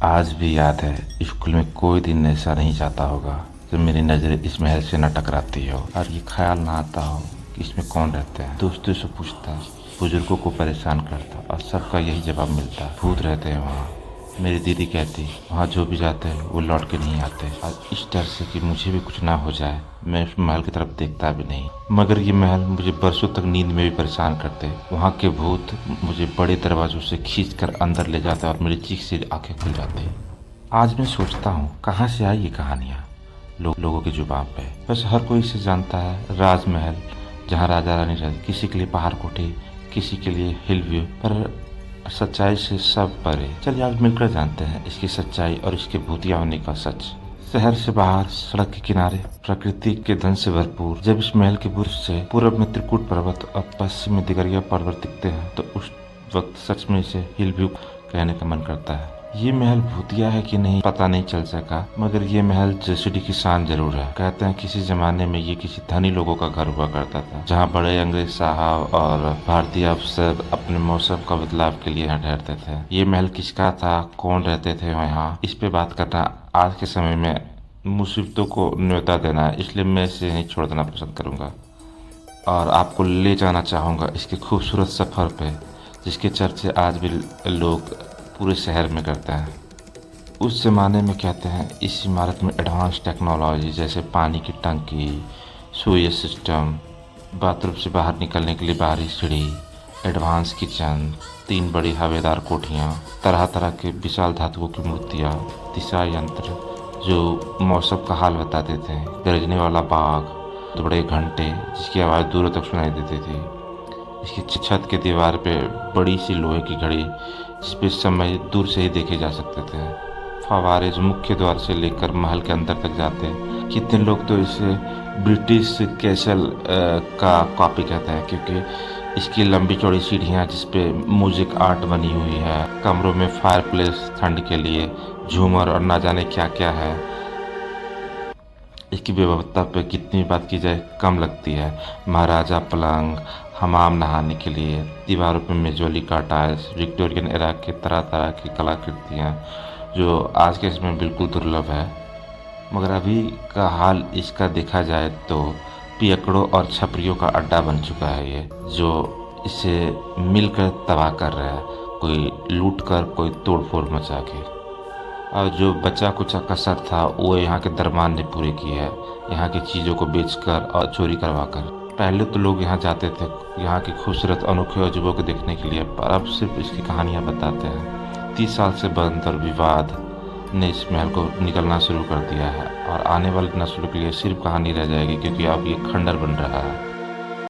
आज भी याद है, स्कूल में कोई दिन ऐसा नहीं जाता होगा जब मेरी नज़र इस महल से न टकराती हो और ये ख्याल ना आता हो कि इसमें कौन रहते हैं। दोस्तों से पूछता, बुजुर्गों को परेशान करता और सबका यही जवाब मिलता, भूत रहते हैं वहाँ। मेरी दीदी कहती, वहाँ जो भी जाते हैं वो लौट के नहीं आते। और इस डर से कि मुझे भी कुछ ना हो जाए, मैं उस महल की तरफ देखता भी नहीं। मगर ये महल मुझे बरसों तक नींद में भी परेशान करते। वहाँ के भूत मुझे बड़े दरवाजों से खींचकर अंदर ले जाते और मेरी चीख से आंखें खुल जाती। आज मैं सोचता हूँ कहाँ से आई ये कहानियाँ लोगों की जुबान पे। बस हर कोई इसे जानता है, राजमहल जहाँ राजा रानी रहते। किसी के लिए पहाड़ कोठी, किसी के लिए हिल व्यू, पर सच्चाई से सब परे। चलिए आज मिलकर जानते हैं इसकी सच्चाई और इसके भूतिया होने का सच। शहर से बाहर, सड़क के किनारे, प्रकृति के धन से भरपूर। जब इस महल के बुर्ज से पूर्व में त्रिकुट पर्वत और पश्चिम में दिगरिया पर्वत दिखते हैं तो उस वक्त सच में इसे हिल व्यू कहने का मन करता है। ये महल भूतिया है कि नहीं पता नहीं चल सका, मगर ये महल जेसीडी की शान जरूर है। कहते हैं किसी जमाने में ये किसी धनी लोगों का घर हुआ करता था, जहाँ बड़े अंग्रेज साहब और भारतीय अफसर अपने मौसम का बदलाव के लिए यहाँ ठहरते थे। ये महल किसका था, कौन रहते थे यहाँ, इस पे बात करना आज के समय में मुसीबतों को न्योता देना है, इसलिए मैं इसे यहीं छोड़ देना पसंद करूंगा और आपको ले जाना चाहूँगा इसके खूबसूरत सफ़र पे, जिसके चर्चे आज भी लोग पूरे शहर में करते हैं। उस ज़माने में कहते हैं इस इमारत में एडवांस टेक्नोलॉजी जैसे पानी की टंकी, सुएज सिस्टम, बाथरूम से बाहर निकलने के लिए बाहरी सीढ़ी, एडवांस किचन, 3 बड़ी हवेदार कोठियाँ, तरह तरह के विशाल धातुओं की मूर्तियाँ, दिशा यंत्र जो मौसम का हाल बताते थे, गरजने वाला बाघ, बड़े घंटे जिसकी आवाज़ दूरों तक सुनाई देती थी। इसकी छत के दीवार पे बड़ी सी लोहे की घड़ी जिस पे समय दूर से ही देखे जा सकते थे। फव्वारे जो मुख्य द्वार से लेकर महल के अंदर तक जाते। कितने लोग तो इसे ब्रिटिश कैसल का कॉपी कहते हैं, क्योंकि इसकी लंबी चौड़ी सीढ़ियाँ जिस पे म्यूजिक आर्ट बनी हुई है, कमरों में फायरप्लेस ठंड के लिए, झूमर और ना जाने क्या क्या है। इसकी व्यवस्था पे कितनी बात की जाए कम लगती है। महाराजा पलंग, हमाम नहाने के लिए, दीवारों पे मेजोली का टाइल्स, विक्टोरियन एरा के तरह तरह की कलाकृतियाँ जो आज के समय बिल्कुल दुर्लभ है। मगर अभी का हाल इसका देखा जाए तो पियकड़ों और छपरियों का अड्डा बन चुका है ये, जो इसे मिलकर तबाह कर रहा है, कोई लूट कर, कोई तोड़ फोड़ मचा के। और जो बचा कुचा कसर था वो यहाँ के दरबार ने पूरी की है, यहाँ की चीज़ों को बेचकर और चोरी करवा कर। पहले तो लोग यहाँ जाते थे यहाँ की खूबसूरत अनोखे अजूबों को देखने के लिए, पर अब सिर्फ इसकी कहानियाँ बताते हैं। 30 साल से बंद और विवाद ने इस महल को निकलना शुरू कर दिया है और आने वाली नस्लों के लिए सिर्फ कहानी रह जाएगी, क्योंकि अब ये खंडर बन रहा है।